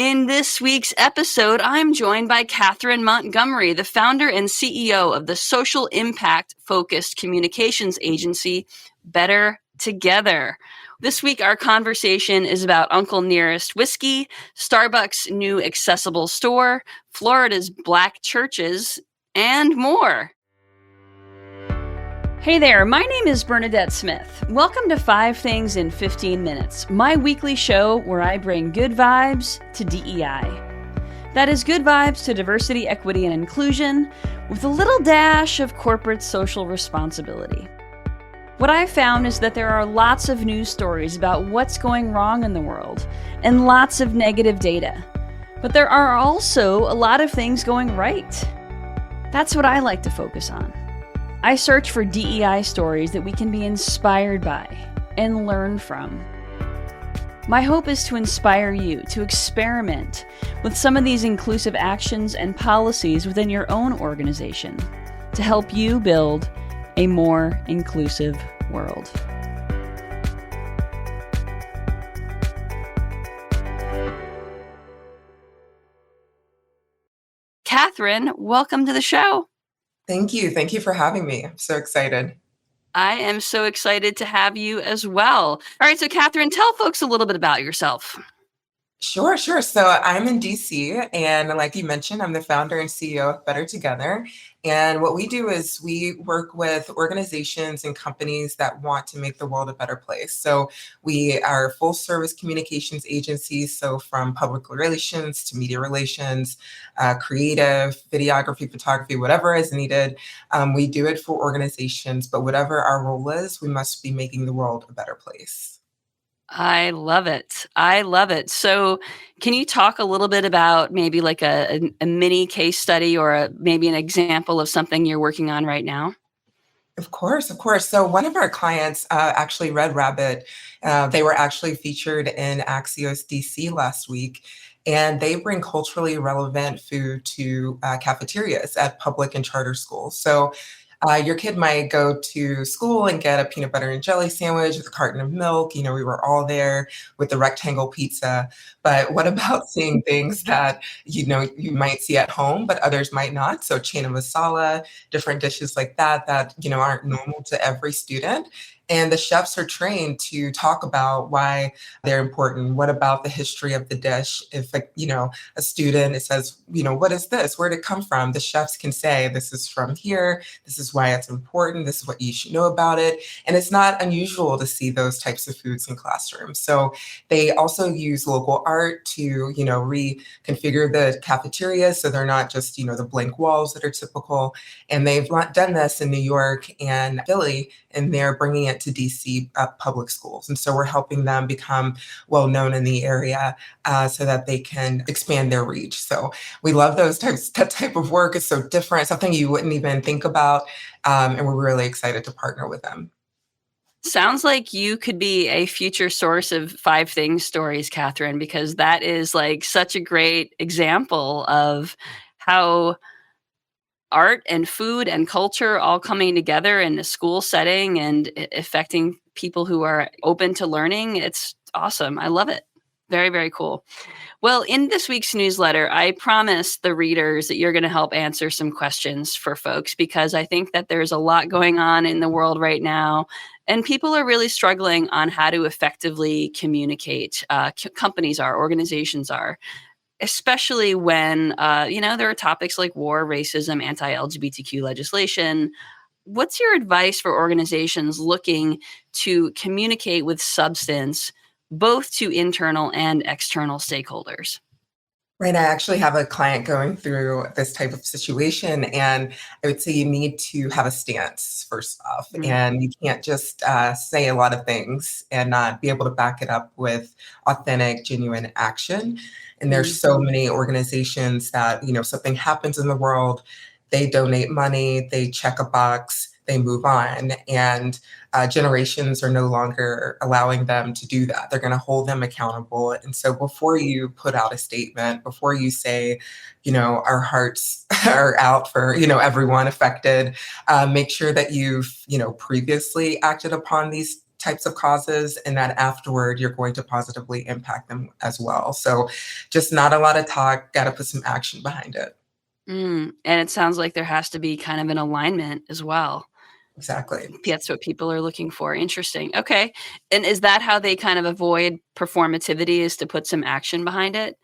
In this week's episode, I'm joined by Catharine Montgomery, the founder and CEO of the social impact focused communications agency, Better Together. This week, our conversation is about Uncle Nearest Whiskey, Starbucks' new accessible store, Florida's Black churches, and more. Hey there, my name is Bernadette Smith. Welcome to 5 Things in 15 Minutes, my weekly show where I bring good vibes to DEI. That is good vibes to diversity, equity, and inclusion with a little dash of corporate social responsibility. What I've found is that there are lots of news stories about what's going wrong in the world and lots of negative data. But there are also a lot of things going right. That's what I like to focus on. I search for DEI stories that we can be inspired by and learn from. My hope is to inspire you to experiment with some of these inclusive actions and policies within your own organization to help you build a more inclusive world. Catharine, welcome to the show. Thank you. Thank you for having me. I'm so excited. I am so excited to have you as well. All right, so Catharine, tell folks a little bit about yourself. Sure. So I'm in DC, and like you mentioned, I'm the founder and CEO of Better Together. And what we do is we work with organizations and companies that want to make the world a better place. So we are full service communications agencies. So from public relations to media relations, creative, videography, photography, whatever is needed. We do it for organizations, but whatever our role is, we must be making the world a better place. I love it. So can you talk a little bit about maybe like a mini case study or maybe an example of something you're working on right now? Of course. So one of our clients, actually Red Rabbit, they were actually featured in Axios DC last week, and they bring culturally relevant food to cafeterias at public and charter schools. So your kid might go to school and get a peanut butter and jelly sandwich with a carton of milk. We were all there with the rectangle pizza. But what about seeing things that, you might see at home, but others might not? So chana masala, different dishes like that, aren't normal to every student. And the chefs are trained to talk about why they're important. What about the history of the dish? If, a student, it says, what is this? Where did it come from? The chefs can say, this is from here. This is why it's important. This is what you should know about it. And it's not unusual to see those types of foods in classrooms. So they also use local art to, reconfigure the cafeteria. So they're not just, the blank walls that are typical. And they've done this in New York and Philly, and they're bringing it to DC public schools. And so we're helping them become well known in the area so that they can expand their reach. So we love that type of work. It's so different, something you wouldn't even think about. And we're really excited to partner with them. Sounds like you could be a future source of 5 Things stories, Catharine, because that is like such a great example of how art and food and culture all coming together in a school setting and affecting people who are open to learning. It's awesome. I love it. Very, very cool. Well, in this week's newsletter, I promised the readers that you're going to help answer some questions for folks because I think that there's a lot going on in the world right now. And people are really struggling on how to effectively communicate. Companies are, organizations are, especially when, there are topics like war, racism, anti-LGBTQ legislation. What's your advice for organizations looking to communicate with substance, both to internal and external stakeholders? Right. I actually have a client going through this type of situation, and I would say you need to have a stance first off, and you can't just say a lot of things and not be able to back it up with authentic, genuine action. And there's so many organizations that, something happens in the world, they donate money, they check a box, they move on. And generations are no longer allowing them to do that. They're going to hold them accountable. And so before you put out a statement, before you say, our hearts are out for, everyone affected, make sure that you've, previously acted upon these types of causes, and that afterward you're going to positively impact them as well. So just not a lot of talk, got to put some action behind it. And it sounds like there has to be kind of an alignment as well. Exactly. That's what people are looking for. Interesting. Okay. And is that how they kind of avoid performativity, is to put some action behind it?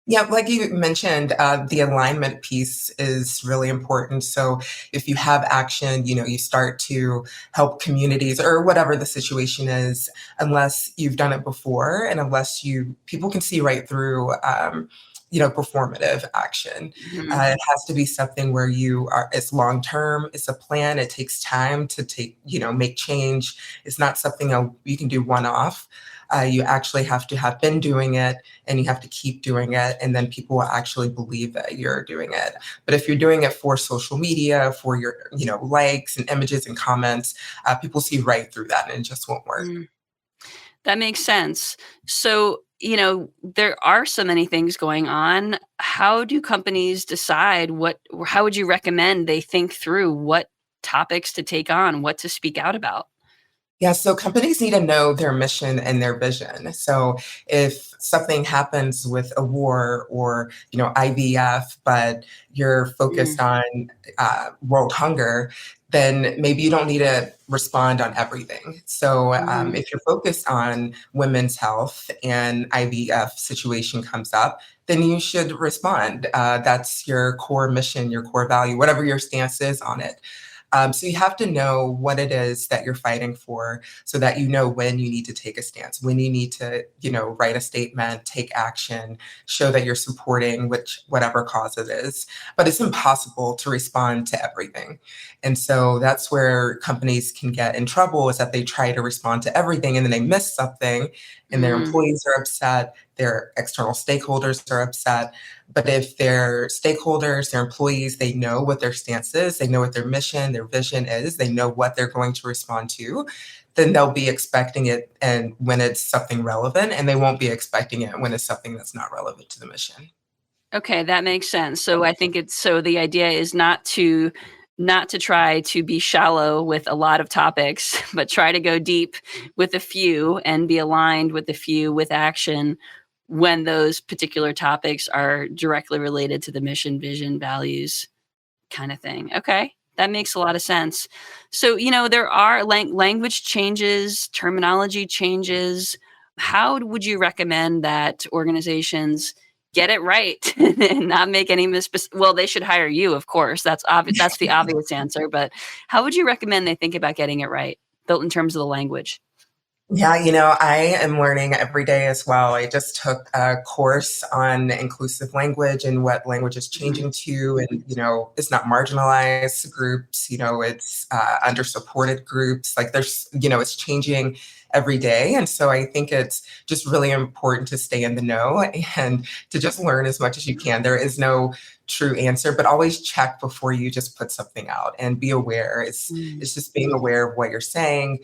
Yeah, like you mentioned, the alignment piece is really important. So if you have action, you start to help communities or whatever the situation is, unless you've done it before and unless people can see right through, performative action. Mhm. It has to be something where it's long term, it's a plan, it takes time to make change. It's not something you can do one off. You actually have to have been doing it and you have to keep doing it. And then people will actually believe that you're doing it. But if you're doing it for social media, for your, likes and images and comments, people see right through that and it just won't work. Mm. That makes sense. So, there are so many things going on. How do companies decide or how would you recommend they think through what topics to take on, what to speak out about? Yeah, so companies need to know their mission and their vision. So if something happens with a war or, IVF, but you're focused Mm, on world hunger, then maybe you don't need to respond on everything. So mhm, if you're focused on women's health and IVF situation comes up, then you should respond. That's your core mission, your core value, whatever your stance is on it. So you have to know what it is that you're fighting for so that you know when you need to take a stance, when you need to, write a statement, take action, show that you're supporting whatever cause it is. But it's impossible to respond to everything. And so that's where companies can get in trouble, is that they try to respond to everything and then they miss something and their mm. employees are upset, their external stakeholders are upset. But if their stakeholders, their employees, they know what their stance is, they know what their mission, their vision is, they know what they're going to respond to, then they'll be expecting it and when it's something relevant, and they won't be expecting it when it's something that's not relevant to the mission. Okay, that makes sense. So I think the idea is not to try to be shallow with a lot of topics, but try to go deep with a few and be aligned with a few with action when those particular topics are directly related to the mission, vision, values kind of thing. Okay. That makes a lot of sense. So, there are language changes, terminology changes. How would you recommend that organizations get it right and not make any well, they should hire you, of course. That's the obvious answer, but how would you recommend they think about getting it right, built in terms of the language? Yeah, I am learning every day as well. I just took a course on inclusive language and what language is Mhm. changing to, and it's not marginalized groups. It's under supported groups. Like it's changing every day, and so I think it's just really important to stay in the know and to just learn as much as you can. There is no true answer, but always check before you just put something out and be aware. Mm, It's just being aware of what you're saying,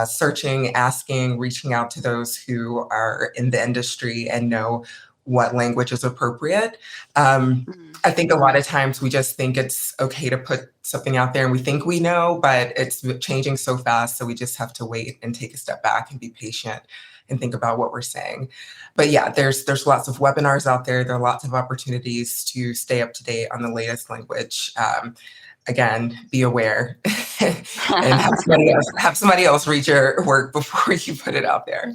searching, asking, reaching out to those who are in the industry and know what language is appropriate. mm. I think a lot of times we just think it's okay to put something out there and we think we know, but it's changing so fast. So we just have to wait and take a step back and be patient and think about what we're saying. But yeah, there's lots of webinars out there. There are lots of opportunities to stay up to date on the latest language. Again, be aware and have somebody else read your work before you put it out there.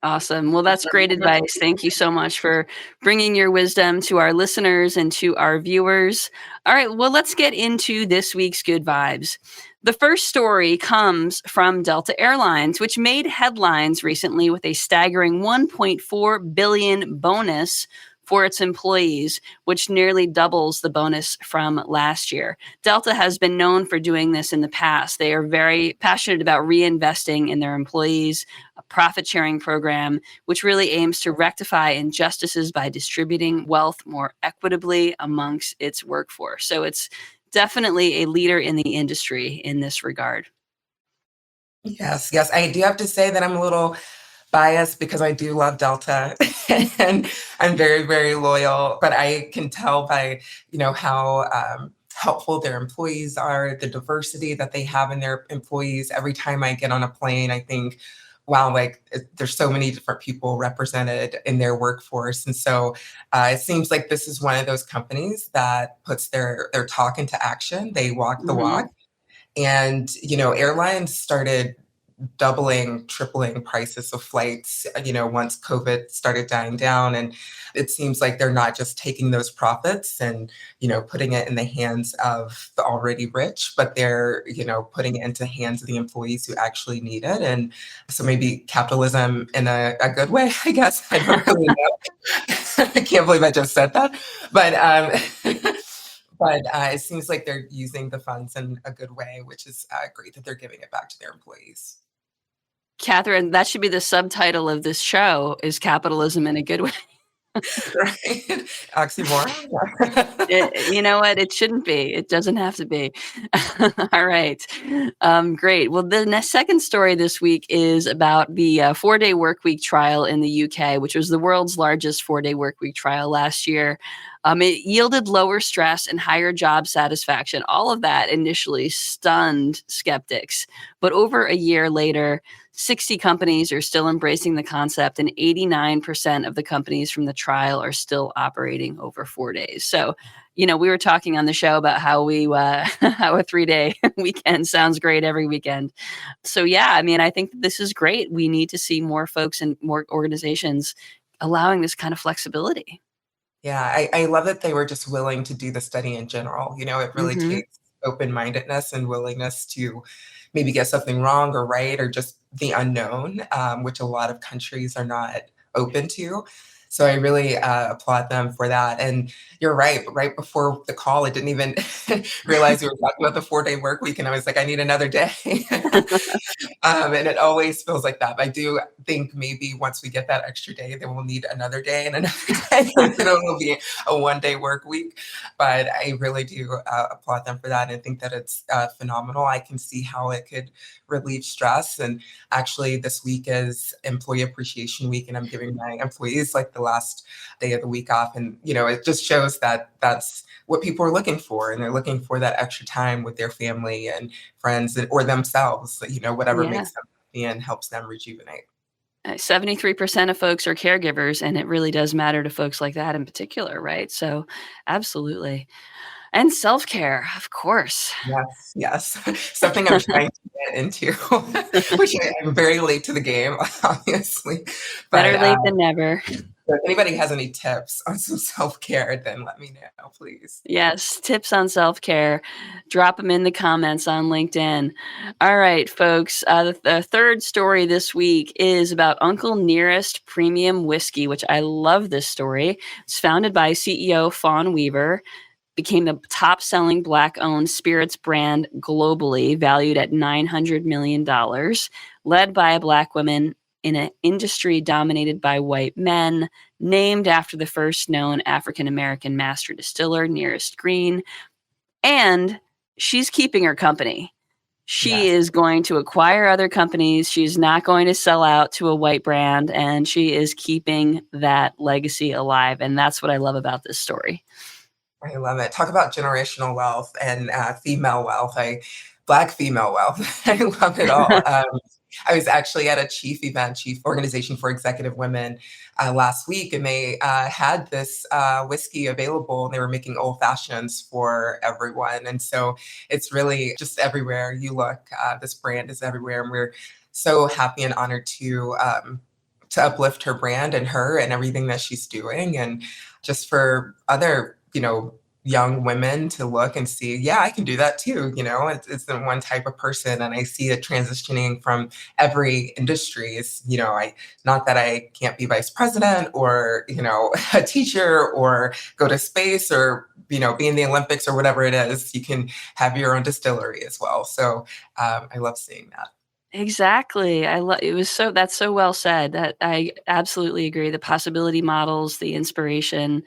Awesome. Well, that's great advice. Thank you so much for bringing your wisdom to our listeners and to our viewers. All right, well, let's get into this week's good vibes. The first story comes from Delta Airlines, which made headlines recently with a staggering 1.4 billion bonus for its employees, which nearly doubles the bonus from last year. Delta has been known for doing this in the past. They are very passionate about reinvesting in their employees, a profit sharing program, which really aims to rectify injustices by distributing wealth more equitably amongst its workforce. So it's definitely a leader in the industry in this regard. Yes, yes. I do have to say that I'm a little biased because I do love Delta and I'm very, very loyal, but I can tell by, how helpful their employees are, the diversity that they have in their employees. Every time I get on a plane, I think, wow, like there's so many different people represented in their workforce. And so it seems like this is one of those companies that puts their talk into action. They walk the walk. Mhm. And, airlines started doubling, tripling prices of flights, once COVID started dying down. And it seems like they're not just taking those profits and, putting it in the hands of the already rich, but they're, putting it into hands of the employees who actually need it. And so maybe capitalism in a good way, I guess. I don't really know. I can't believe I just said that. But it seems like they're using the funds in a good way, which is great that they're giving it back to their employees. Catherine, that should be the subtitle of this show, is capitalism in a good way. Right? Oxymoron? You know what? It shouldn't be. It doesn't have to be. All right. Great. Well, the second story this week is about the 4-day workweek trial in the UK, which was the world's largest 4-day workweek trial last year. It yielded lower stress and higher job satisfaction. All of that initially stunned skeptics. But over a year later, 60 companies are still embracing the concept, and 89% of the companies from the trial are still operating over 4 days. So, we were talking on the show about how how a 3-day weekend sounds great every weekend. So, yeah, I mean, I think this is great. We need to see more folks and more organizations allowing this kind of flexibility. Yeah, I love that they were just willing to do the study in general. It really Mhm. takes open-mindedness and willingness to maybe get something wrong or right or just the unknown, which a lot of countries are not open to. So I really applaud them for that. And you're right. Right before the call, I didn't even realize we were talking about the 4-day work week, and I was like, I need another day. And it always feels like that. But I do think maybe once we get that extra day, then we'll need another day and another day. It'll be a 1-day work week. But I really do applaud them for that and think that it's phenomenal. I can see how it could relieve stress. And actually, this week is Employee Appreciation Week, and I'm giving my employees like the last day of the week off. And, it just shows that that's what people are looking for. And they're looking for that extra time with their family and friends or themselves, whatever Yeah. makes them happy and helps them rejuvenate. 73% of folks are caregivers, and it really does matter to folks like that in particular, right? So, absolutely. And self-care, of course. Yes, yes. Something I'm trying to get into, which I'm very late to the game, obviously. But Better late than never. if anybody has any tips on some self-care, then let me know, please. Yes, tips on self-care. Drop them in the comments on LinkedIn. All right, folks. The third story this week is about Uncle Nearest Premium Whiskey, which I love this story. It's founded by CEO Fawn Weaver, became the top-selling Black-owned spirits brand globally, valued at $900 million, led by a Black woman in an industry dominated by white men, named after the first known African-American master distiller, Nearest Green. And she's keeping her company. She Yes. is going to acquire other companies. She's not going to sell out to a white brand, and she is keeping that legacy alive. And that's what I love about this story. I love it. Talk about generational wealth and female wealth. Black female wealth. I love it all. I was actually at a chief organization for executive women last week, and they had this whiskey available, and they were making old fashions for everyone. And so it's really just everywhere you look. This brand is everywhere, and we're so happy and honored to uplift her brand and her and everything that she's doing, and just for other, young women to look and see, yeah, I can do that too. It's the one type of person, and I see it transitioning from every industry. It's, not that I can't be vice president or, a teacher or go to space or, be in the Olympics or whatever it is. You can have your own distillery as well. So I love seeing that. Exactly. I love it was so that's so well said. That I absolutely agree. The possibility models, the inspiration,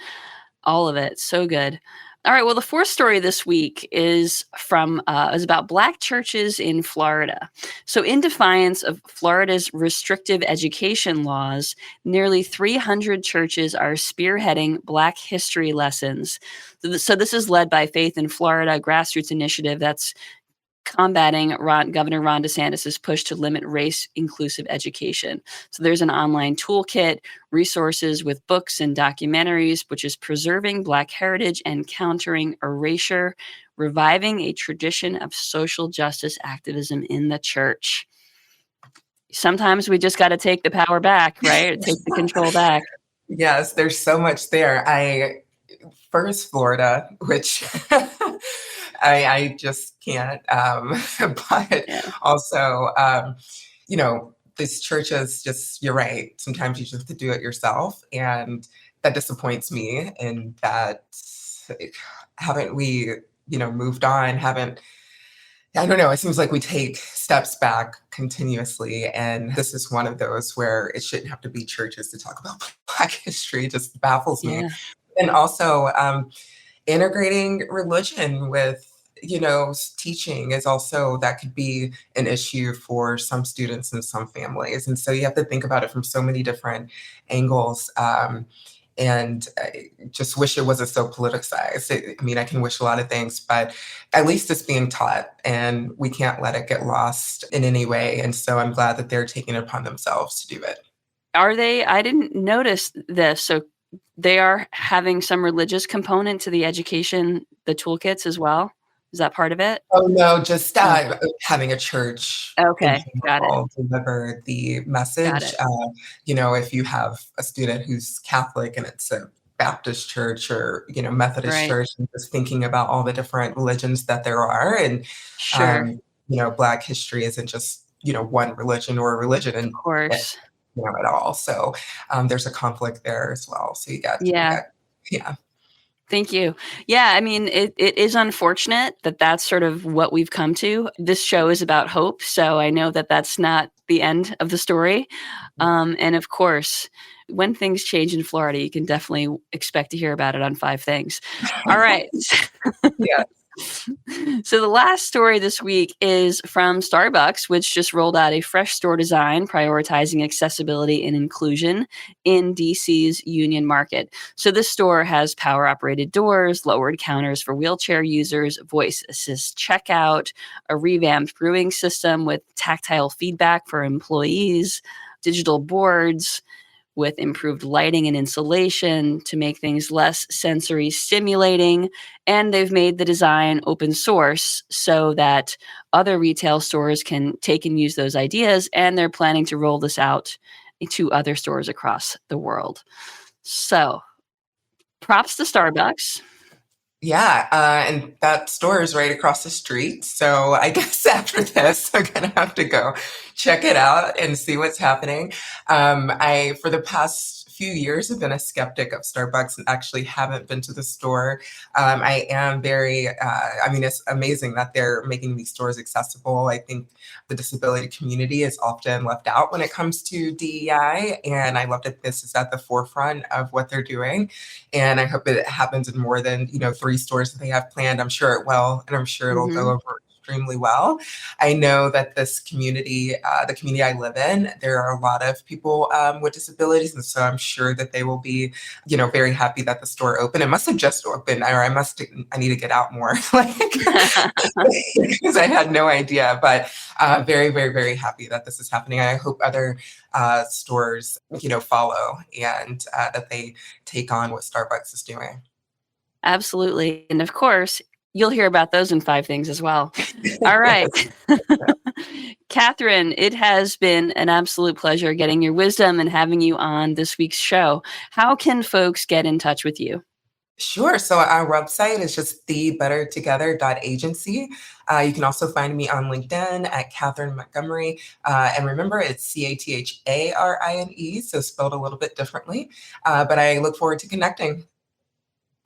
all of it. So good. All right. Well, the fourth story this week is about Black churches in Florida. So, in defiance of Florida's restrictive education laws, nearly 300 churches are spearheading Black history lessons. So this is led by Faith in Florida, a grassroots initiative that's combating Governor Ron DeSantis' push to limit race-inclusive education. So there's an online toolkit, resources with books and documentaries, which is preserving Black heritage and countering erasure, reviving a tradition of social justice activism in the church. Sometimes we just got to take the power back, right? Take the control back. Yes, there's so much there. First Florida, which I just can't. But Yeah, also, these churches just, you're right. Sometimes you just have to do it yourself. And that disappoints me in that haven't we, moved on, haven't, I don't know. It seems like we take steps back continuously. And this is one of those where it shouldn't have to be churches to talk about Black history. It just baffles me. yeah, And also, integrating religion with teaching is also, that could be an issue for some students and some families, and so you have to think about it from so many different angles. And I just wish it wasn't so politicized. I mean, I can wish a lot of things, but at least it's being taught, and we can't let it get lost in any way. And so I'm glad that they're taking it upon themselves to do it. Are they? I didn't notice this. So they are having some religious component to the education, the toolkits as well? Is that part of it? Oh, no, just, Oh, having a church in okay. Got it. general deliver the Got message. it. If you have a student who's Catholic and it's a Baptist church or, Methodist Right. church, and just thinking about all the different religions that there are. And, Sure. Black history isn't just, one religion or a religion, Of and, course. at all. So, there's a conflict there as well. So you Yeah. got, yeah. Thank you. Yeah, I mean, it is unfortunate that that's sort of what we've come to. This show is about hope, so I know that that's not the end of the story. And of course, when things change in Florida, you can definitely expect to hear about it on 5 Things. All right. Yeah. So the last story this week is from Starbucks, which just rolled out a fresh store design prioritizing accessibility and inclusion in DC's Union Market. So this store has power operated doors, lowered counters for wheelchair users, voice assist checkout, a revamped brewing system with tactile feedback for employees, digital boards with improved lighting and insulation to make things less sensory stimulating. And they've made the design open source so that other retail stores can take and use those ideas. And they're planning to roll this out to other stores across the world. So props to Starbucks. Yeah, and that store is right across the street. So I guess after this, I'm gonna have to go check it out and see what's happening. For the past few years, have been a skeptic of Starbucks and actually haven't been to the store. I am very, I mean, it's amazing that they're making these stores accessible. I think the disability community is often left out when it comes to DEI, and I love that this is at the forefront of what they're doing. And I hope it happens in more than, 3 stores that they have planned. I'm sure it will, and I'm sure it'll go Mhm. over extremely well. I know that this community, the community I live in, there are a lot of people with disabilities, and so I'm sure that they will be, very happy that the store opened. It must have just opened, or I need to get out more, like, because I had no idea. But very, very, very happy that this is happening. I hope other stores, follow, and that they take on what Starbucks is doing. Absolutely. And of course, you'll hear about those in 5 Things as well. All right. Yes. Catherine, it has been an absolute pleasure getting your wisdom and having you on this week's show. How can folks get in touch with you? Sure. So our website is just thebettertogether.agency. You can also find me on LinkedIn at Catharine Montgomery. And remember, it's Catharine, so spelled a little bit differently. But I look forward to connecting.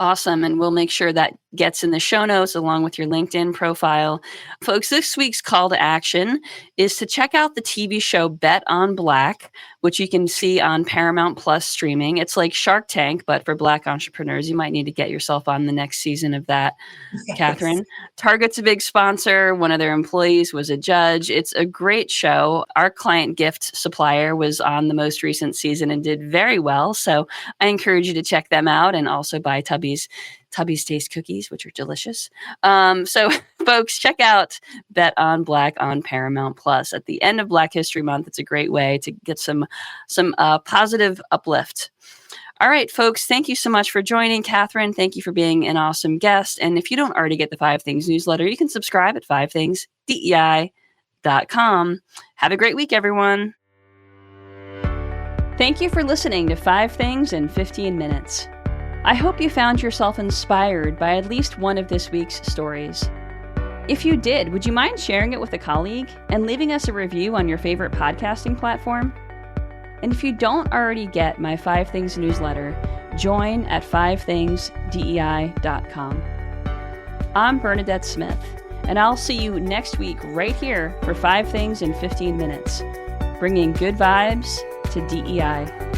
Awesome. And we'll make sure that gets in the show notes along with your LinkedIn profile. Folks, this week's call to action is to check out the TV show Bet on Black, which you can see on Paramount Plus streaming. It's like Shark Tank, but for Black entrepreneurs. You might need to get yourself on the next season of that. Yes. Catherine. Target's a big sponsor. One of their employees was a judge. It's a great show. Our client gift supplier was on the most recent season and did very well. So I encourage you to check them out and also buy Tubby's Taste cookies, which are delicious. So folks, check out Bet on Black on Paramount Plus. At the end of Black History Month, it's a great way to get some positive uplift. All right, folks, thank you so much for joining. Catherine, thank you for being an awesome guest. And if you don't already get the 5 Things newsletter, you can subscribe at 5thingsdei.com. Have a great week, everyone. Thank you for listening to 5 Things in 15 Minutes. I hope you found yourself inspired by at least one of this week's stories. If you did, would you mind sharing it with a colleague and leaving us a review on your favorite podcasting platform? And if you don't already get my 5 Things newsletter, join at 5thingsdei.com. I'm Bernadette Smith, and I'll see you next week right here for 5 Things in 15 Minutes, bringing good vibes to DEI.